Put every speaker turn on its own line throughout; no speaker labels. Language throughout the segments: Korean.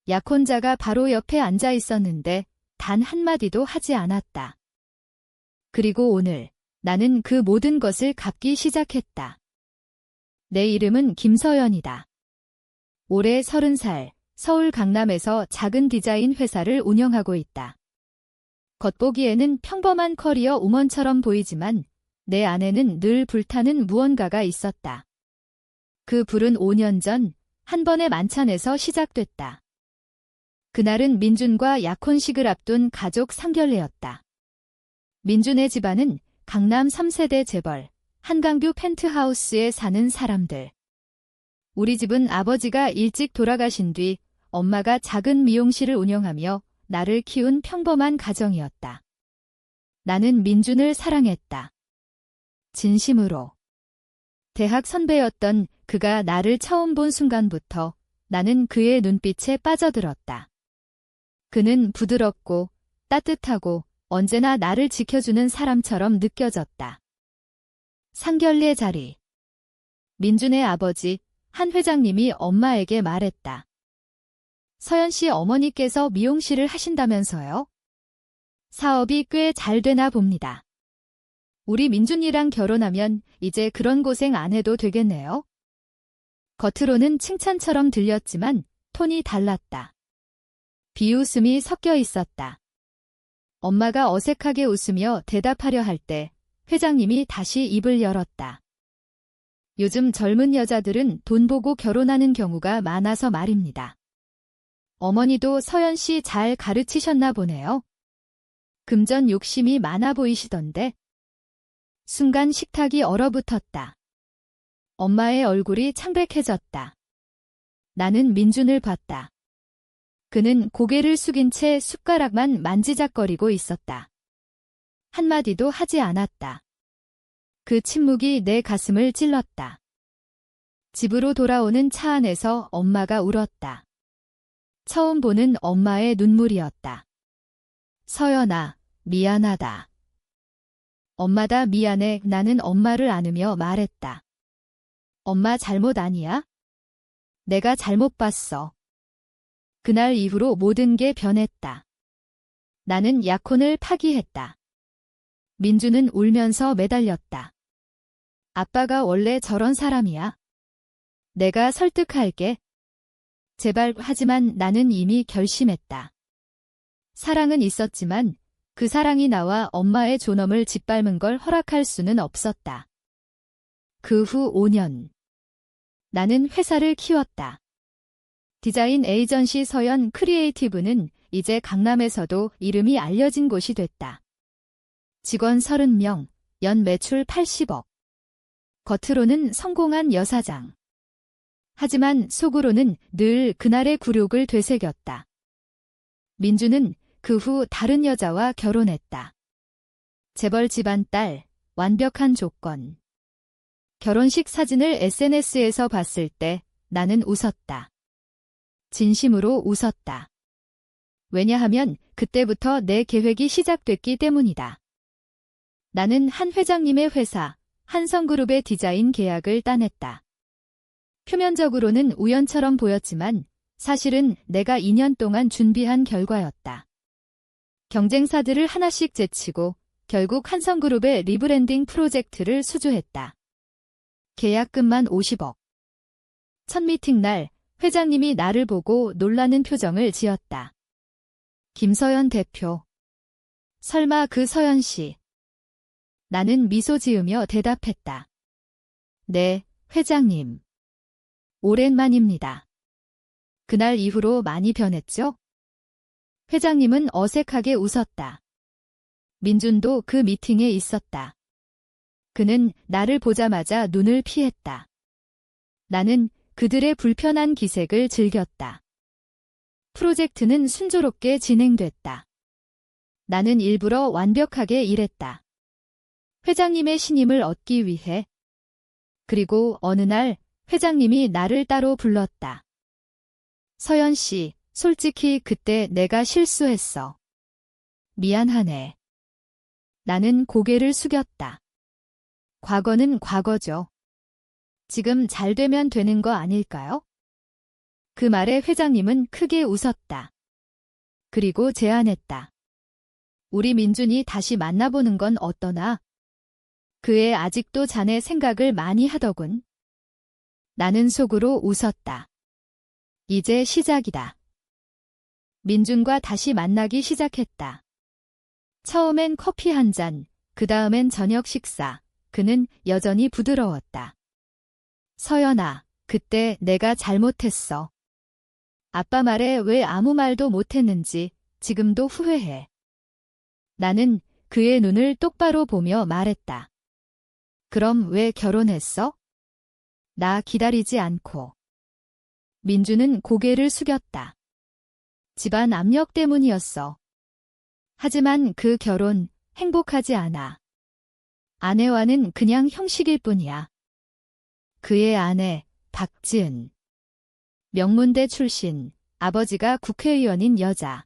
약혼자가 바로 옆에 앉아 있었는데 단 한마디도 하지 않았다. 그리고 오늘 나는 그 모든 것을 갚기 시작했다. 내 이름은 김서연이다. 올해 30살, 서울 강남에서 작은 디자인 회사를 운영하고 있다. 겉보기에는 평범한 커리어 우먼처럼 보이지만 내 안에는 늘 불타는 무언가가 있었다. 그 불은 5년 전 한 번의 만찬에서 시작됐다. 그날은 민준과 약혼식을 앞둔 가족 상견례였다. 민준의 집안은 강남 3세대 재벌, 한강뷰 펜트하우스에 사는 사람들. 우리 집은 아버지가 일찍 돌아가신 뒤 엄마가 작은 미용실을 운영하며 나를 키운 평범한 가정이었다. 나는 민준을 사랑했다. 진심으로. 대학 선배였던 그가 나를 처음 본 순간부터 나는 그의 눈빛에 빠져들었다. 그는 부드럽고 따뜻하고 언제나 나를 지켜주는 사람처럼 느껴졌다. 상견례 자리. 민준의 아버지, 한 회장님이 엄마에게 말했다. 서연 씨 어머니께서 미용실을 하신다면서요? 사업이 꽤 잘 되나 봅니다. 우리 민준이랑 결혼하면 이제 그런 고생 안 해도 되겠네요. 겉으로는 칭찬처럼 들렸지만 톤이 달랐다. 비웃음이 섞여 있었다. 엄마가 어색하게 웃으며 대답하려 할 때 회장님이 다시 입을 열었다. 요즘 젊은 여자들은 돈 보고 결혼하는 경우가 많아서 말입니다. 어머니도 서연 씨 잘 가르치셨나 보네요. 금전 욕심이 많아 보이시던데. 순간 식탁이 얼어붙었다. 엄마의 얼굴이 창백해졌다. 나는 민준을 봤다. 그는 고개를 숙인 채 숟가락만 만지작거리고 있었다. 한마디도 하지 않았다. 그 침묵이 내 가슴을 찔렀다. 집으로 돌아오는 차 안에서 엄마가 울었다. 처음 보는 엄마의 눈물이었다. 서연아, 미안하다. 엄마다 미안해. 나는 엄마를 안으며 말했다. 엄마 잘못 아니야? 내가 잘못 봤어. 그날 이후로 모든 게 변했다. 나는 약혼을 파기했다. 민준은 울면서 매달렸다. 아빠가 원래 저런 사람이야. 내가 설득할게. 제발. 하지만 나는 이미 결심했다. 사랑은 있었지만 그 사랑이 나와 엄마의 존엄을 짓밟은 걸 허락할 수는 없었다. 그 후 5년. 나는 회사를 키웠다. 디자인 에이전시 서연 크리에이티브는 이제 강남에서도 이름이 알려진 곳이 됐다. 직원 30명, 연 매출 80억. 겉으로는 성공한 여사장. 하지만 속으로는 늘 그날의 굴욕을 되새겼다. 민준은 그 후 다른 여자와 결혼했다. 재벌 집안 딸, 완벽한 조건. 결혼식 사진을 SNS에서 봤을 때 나는 웃었다. 진심으로 웃었다. 왜냐하면 그때부터 내 계획이 시작됐기 때문이다. 나는 한 회장님의 회사, 한성그룹의 디자인 계약을 따냈다. 표면적으로는 우연처럼 보였지만 사실은 내가 2년 동안 준비한 결과였다. 경쟁사들을 하나씩 제치고 결국 한성그룹의 리브랜딩 프로젝트를 수주했다. 계약금만 50억. 첫 미팅 날 회장님이 나를 보고 놀라는 표정을 지었다. 김서연 대표. 설마 그 서연 씨. 나는 미소 지으며 대답했다. 네, 회장님. 오랜만입니다. 그날 이후로 많이 변했죠? 회장님은 어색하게 웃었다. 민준도 그 미팅에 있었다. 그는 나를 보자마자 눈을 피했다. 나는 그들의 불편한 기색을 즐겼다. 프로젝트는 순조롭게 진행됐다. 나는 일부러 완벽하게 일했다. 회장님의 신임을 얻기 위해. 그리고 어느 날 회장님이 나를 따로 불렀다. 서연 씨, 솔직히 그때 내가 실수했어. 미안하네. 나는 고개를 숙였다. 과거는 과거죠. 지금 잘 되면 되는 거 아닐까요? 그 말에 회장님은 크게 웃었다. 그리고 제안했다. 우리 민준이 다시 만나보는 건 어떠나? 그 애 아직도 자네 생각을 많이 하더군. 나는 속으로 웃었다. 이제 시작이다. 민준과 다시 만나기 시작했다. 처음엔 커피 한 잔, 그 다음엔 저녁 식사. 그는 여전히 부드러웠다. 서연아, 그때 내가 잘못했어. 아빠 말에 왜 아무 말도 못했는지 지금도 후회해. 나는 그의 눈을 똑바로 보며 말했다. 그럼 왜 결혼했어? 나 기다리지 않고. 민주는 고개를 숙였다. 집안 압력 때문이었어. 하지만 그 결혼 행복하지 않아. 아내와는 그냥 형식일 뿐이야. 그의 아내, 박지은. 명문대 출신, 아버지가 국회의원인 여자.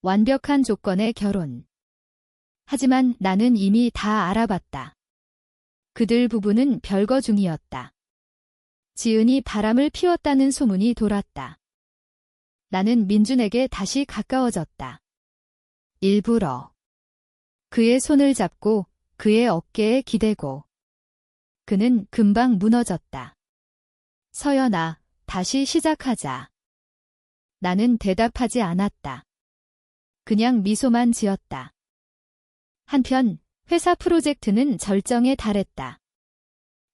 완벽한 조건의 결혼. 하지만 나는 이미 다 알아봤다. 그들 부부는 별거 중이었다. 지은이 바람을 피웠다는 소문이 돌았다. 나는 민준에게 다시 가까워졌다. 일부러. 그의 손을 잡고 그의 어깨에 기대고. 그는 금방 무너졌다. 서연아, 다시 시작하자. 나는 대답하지 않았다. 그냥 미소만 지었다. 한편 회사 프로젝트는 절정에 달했다.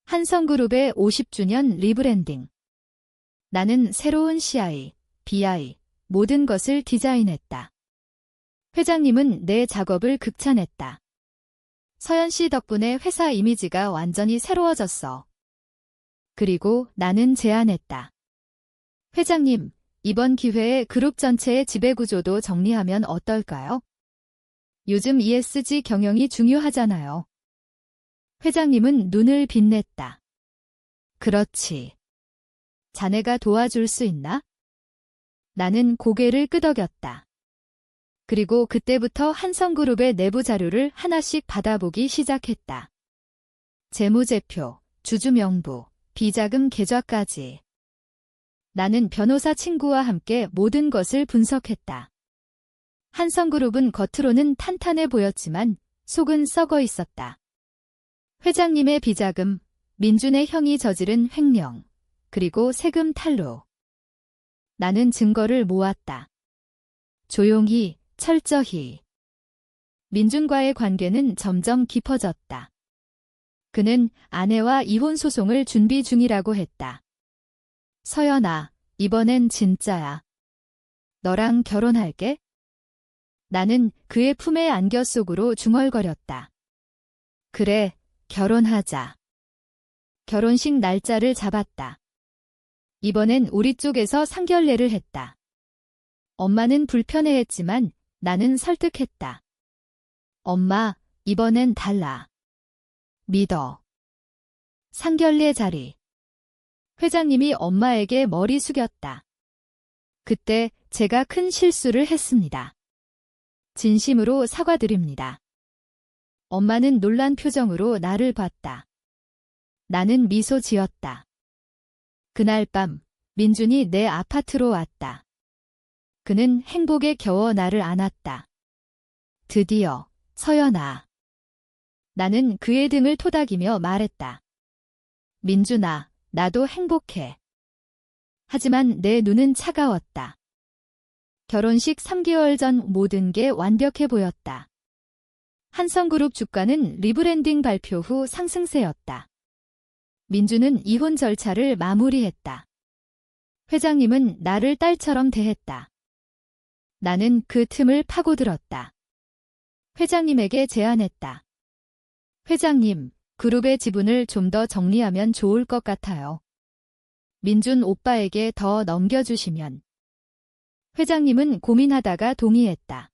한성그룹의 50주년 리브랜딩. 나는 새로운 CI, BI, 모든 것을 디자인했다. 회장님은 내 작업을 극찬했다. 서연 씨 덕분에 회사 이미지가 완전히 새로워졌어. 그리고 나는 제안했다. 회장님, 이번 기회에 그룹 전체의 지배구조도 정리하면 어떨까요? 요즘 ESG 경영이 중요하잖아요. 회장님은 눈을 빛냈다. 그렇지. 자네가 도와줄 수 있나? 나는 고개를 끄덕였다. 그리고 그때부터 한성그룹의 내부 자료를 하나씩 받아보기 시작했다. 재무제표, 주주명부, 비자금 계좌까지. 나는 변호사 친구와 함께 모든 것을 분석했다. 한성그룹은 겉으로는 탄탄해 보였지만 속은 썩어 있었다. 회장님의 비자금, 민준의 형이 저지른 횡령, 그리고 세금 탈루. 나는 증거를 모았다. 조용히, 철저히. 민준과의 관계는 점점 깊어졌다. 그는 아내와 이혼 소송을 준비 중이라고 했다. 서연아, 이번엔 진짜야. 너랑 결혼할게? 나는 그의 품에 안겨 속으로 중얼거렸다. 그래, 결혼하자. 결혼식 날짜를 잡았다. 이번엔 우리 쪽에서 상견례를 했다. 엄마는 불편해했지만 나는 설득했다. 엄마, 이번엔 달라. 믿어. 상견례 자리. 회장님이 엄마에게 머리 숙였다. 그때 제가 큰 실수를 했습니다. 진심으로 사과드립니다. 엄마는 놀란 표정으로 나를 봤다. 나는 미소 지었다. 그날 밤 민준이 내 아파트로 왔다. 그는 행복에 겨워 나를 안았다. 드디어, 서연아. 나는 그의 등을 토닥이며 말했다. 민준아, 나도 행복해. 하지만 내 눈은 차가웠다. 결혼식 3개월 전 모든 게 완벽해 보였다. 한성그룹 주가는 리브랜딩 발표 후 상승세였다. 민준은 이혼 절차를 마무리했다. 회장님은 나를 딸처럼 대했다. 나는 그 틈을 파고들었다. 회장님에게 제안했다. 회장님, 그룹의 지분을 좀 더 정리하면 좋을 것 같아요. 민준 오빠에게 더 넘겨주시면. 회장님은 고민하다가 동의했다.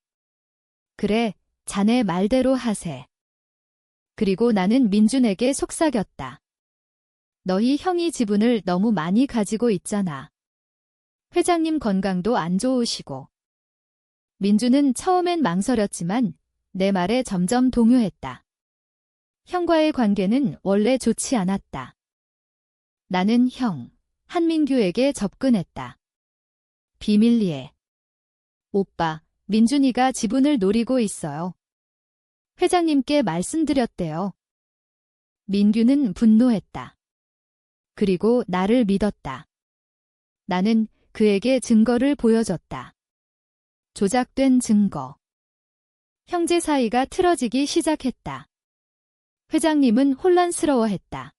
그래, 자네 말대로 하세. 그리고 나는 민준에게 속삭였다. 너희 형이 지분을 너무 많이 가지고 있잖아. 회장님 건강도 안 좋으시고. 민준은 처음엔 망설였지만 내 말에 점점 동요했다. 형과의 관계는 원래 좋지 않았다. 나는 형, 한민규에게 접근했다. 비밀리에. 오빠, 민준이가 지분을 노리고 있어요. 회장님께 말씀드렸대요. 민규는 분노했다. 그리고 나를 믿었다. 나는 그에게 증거를 보여줬다. 조작된 증거. 형제 사이가 틀어지기 시작했다. 회장님은 혼란스러워했다.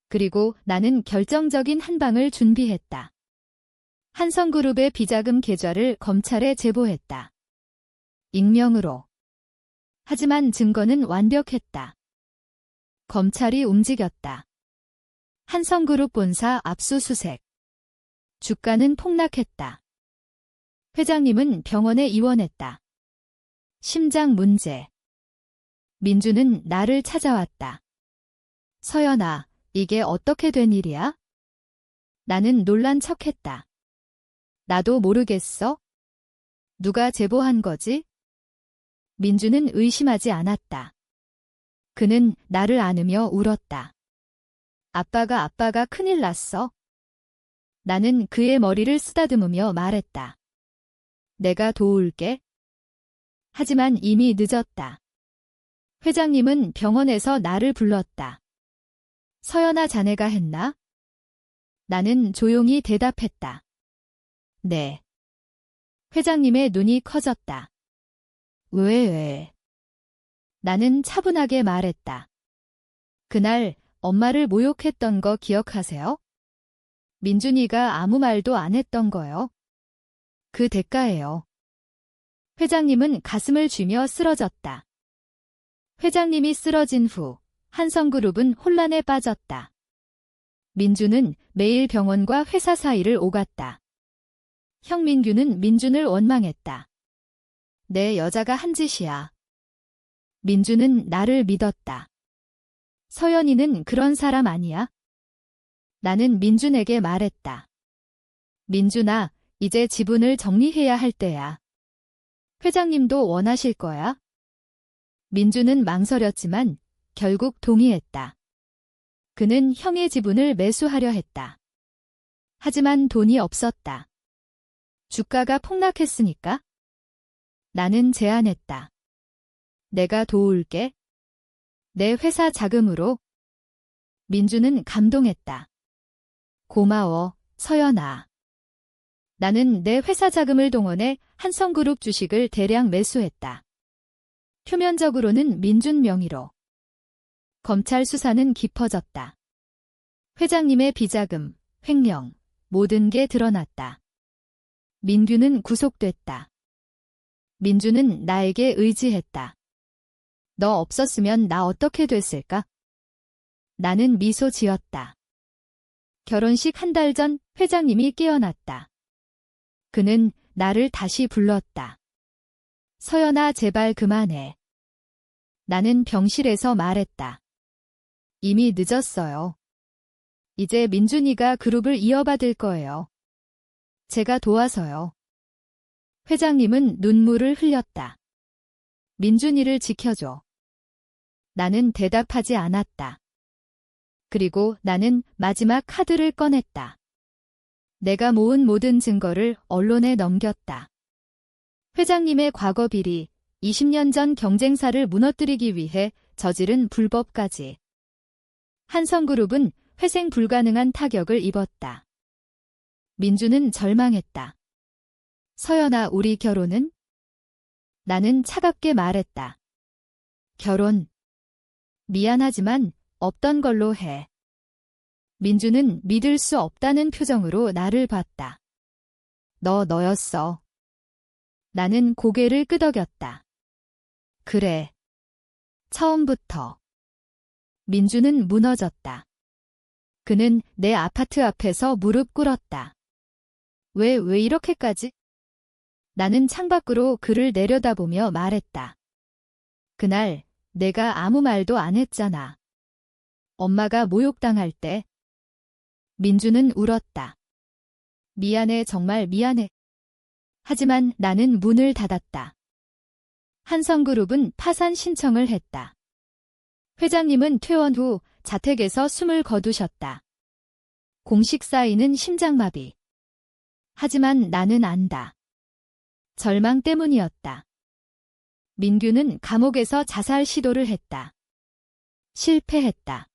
그리고 나는 결정적인 한 방을 준비했다. 한성그룹의 비자금 계좌를 검찰에 제보했다. 익명으로. 하지만 증거는 완벽했다. 검찰이 움직였다. 한성그룹 본사 압수수색. 주가는 폭락했다. 회장님은 병원에 입원했다. 심장 문제. 민주는 나를 찾아왔다. 서연아, 이게 어떻게 된 일이야? 나는 놀란 척했다. 나도 모르겠어? 누가 제보한 거지? 민주는 의심하지 않았다. 그는 나를 안으며 울었다. 아빠가 큰일 났어. 나는 그의 머리를 쓰다듬으며 말했다. 내가 도울게. 하지만 이미 늦었다. 회장님은 병원에서 나를 불렀다. 서연아, 자네가 했나? 나는 조용히 대답했다. 네. 회장님의 눈이 커졌다. 왜? 나는 차분하게 말했다. 그날 엄마를 모욕했던 거 기억하세요? 민준이가 아무 말도 안 했던 거요. 그 대가예요. 회장님은 가슴을 쥐며 쓰러졌다. 회장님이 쓰러진 후 한성그룹은 혼란에 빠졌다. 민주는 매일 병원과 회사 사이를 오갔다. 형 민규는 민준을 원망했다. 내 여자가 한 짓이야. 민주는 나를 믿었다. 서연이는 그런 사람 아니야? 나는 민준에게 말했다. 민준아, 이제 지분을 정리해야 할 때야. 회장님도 원하실 거야? 민준은 망설였지만 결국 동의했다. 그는 형의 지분을 매수하려 했다. 하지만 돈이 없었다. 주가가 폭락했으니까? 나는 제안했다. 내가 도울게. 내 회사 자금으로. 민주는 감동했다. 고마워, 서연아. 나는 내 회사 자금을 동원해 한성그룹 주식을 대량 매수했다. 표면적으로는 민준 명의로. 검찰 수사는 깊어졌다. 회장님의 비자금, 횡령, 모든 게 드러났다. 민규는 구속됐다. 민주는 나에게 의지했다. 너 없었으면 나 어떻게 됐을까? 나는 미소 지었다. 결혼식 한 달 전 회장님이 깨어났다. 그는 나를 다시 불렀다. 서연아, 제발 그만해. 나는 병실에서 말했다. 이미 늦었어요. 이제 민준이가 그룹을 이어받을 거예요. 제가 도와서요. 회장님은 눈물을 흘렸다. 민준이를 지켜줘. 나는 대답하지 않았다. 그리고 나는 마지막 카드를 꺼냈다. 내가 모은 모든 증거를 언론에 넘겼다. 회장님의 과거 비리, 20년 전 경쟁사를 무너뜨리기 위해 저지른 불법까지. 한성그룹은 회생 불가능한 타격을 입었다. 민주는 절망했다. 서연아, 우리 결혼은? 나는 차갑게 말했다. 결혼. 미안하지만 없던 걸로 해. 민주는 믿을 수 없다는 표정으로 나를 봤다. 너였어. 나는 고개를 끄덕였다. 그래. 처음부터. 민주는 무너졌다. 그는 내 아파트 앞에서 무릎 꿇었다. 왜 이렇게까지? 나는 창밖으로 그를 내려다보며 말했다. 그날 내가 아무 말도 안 했잖아. 엄마가 모욕당할 때. 민주는 울었다. 미안해, 정말 미안해. 하지만 나는 문을 닫았다. 한성그룹은 파산 신청을 했다. 회장님은 퇴원 후 자택에서 숨을 거두셨다. 공식 사인은 심장마비. 하지만 나는 안다. 절망 때문이었다. 민규는 감옥에서 자살 시도를 했다. 실패했다.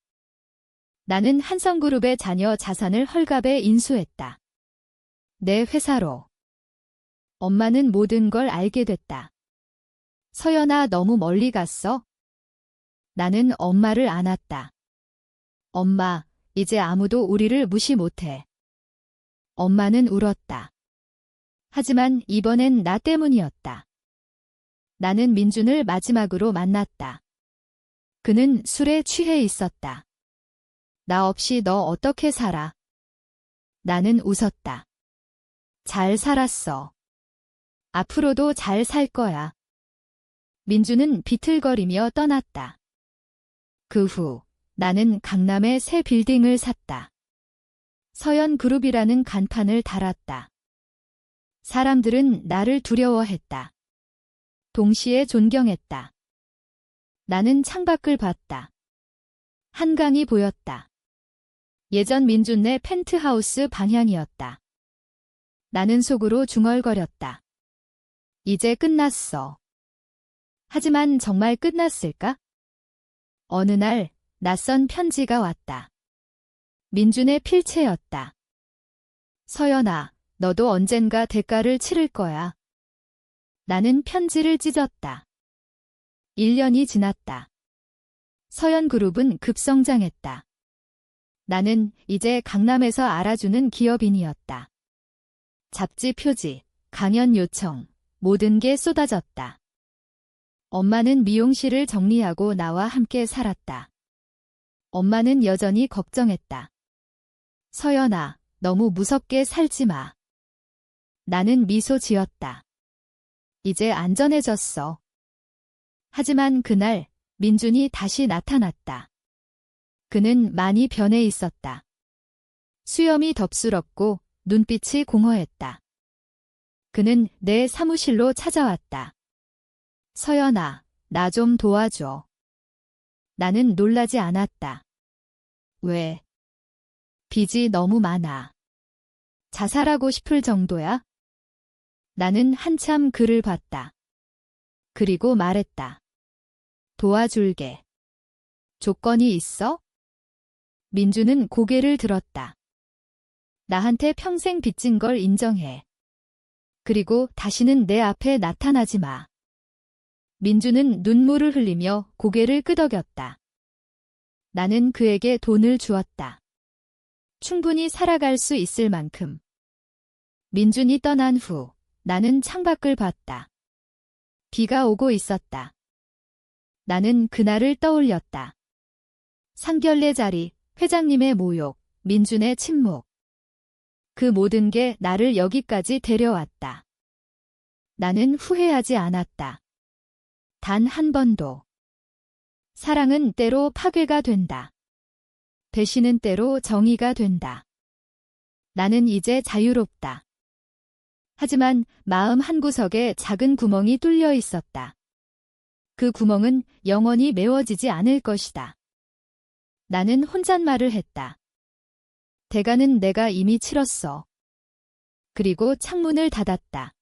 나는 한성그룹의 자녀 자산을 헐값에 인수했다. 내 회사로. 엄마는 모든 걸 알게 됐다. 서연아, 너무 멀리 갔어? 나는 엄마를 안았다. 엄마, 이제 아무도 우리를 무시 못해. 엄마는 울었다. 하지만 이번엔 나 때문이었다. 나는 민준을 마지막으로 만났다. 그는 술에 취해 있었다. 나 없이 너 어떻게 살아? 나는 웃었다. 잘 살았어. 앞으로도 잘 살 거야. 민준은 비틀거리며 떠났다. 그 후 나는 강남에 새 빌딩을 샀다. 서연그룹이라는 간판을 달았다. 사람들은 나를 두려워했다. 동시에 존경했다. 나는 창밖을 봤다. 한강이 보였다. 예전 민준네 펜트하우스 방향이었다. 나는 속으로 중얼거렸다. 이제 끝났어. 하지만 정말 끝났을까? 어느 날 낯선 편지가 왔다. 민준의 필체였다. 서연아, 너도 언젠가 대가를 치를 거야. 나는 편지를 찢었다. 1년이 지났다. 서연그룹은 급성장했다. 나는 이제 강남에서 알아주는 기업인이었다. 잡지 표지, 강연 요청, 모든 게 쏟아졌다. 엄마는 미용실을 정리하고 나와 함께 살았다. 엄마는 여전히 걱정했다. 서연아, 너무 무섭게 살지 마. 나는 미소 지었다. 이제 안전해졌어. 하지만 그날 민준이 다시 나타났다. 그는 많이 변해 있었다. 수염이 덥수럽고 눈빛이 공허했다. 그는 내 사무실로 찾아왔다. 서연아, 나 좀 도와줘. 나는 놀라지 않았다. 왜? 빚이 너무 많아. 자살하고 싶을 정도야? 나는 한참 그를 봤다. 그리고 말했다. 도와줄게. 조건이 있어? 민주는 고개를 들었다. 나한테 평생 빚진 걸 인정해. 그리고 다시는 내 앞에 나타나지 마. 민주는 눈물을 흘리며 고개를 끄덕였다. 나는 그에게 돈을 주었다. 충분히 살아갈 수 있을 만큼. 민준이 떠난 후 나는 창밖을 봤다. 비가 오고 있었다. 나는 그날을 떠올렸다. 상견례 자리, 회장님의 모욕, 민준의 침묵. 그 모든 게 나를 여기까지 데려왔다. 나는 후회하지 않았다. 단 한 번도. 사랑은 때로 파괴가 된다. 배신은 때로 정의가 된다. 나는 이제 자유롭다. 하지만 마음 한구석에 작은 구멍이 뚫려 있었다. 그 구멍은 영원히 메워지지 않을 것이다. 나는 혼잣말을 했다. 대가는 내가 이미 치렀어. 그리고 창문을 닫았다.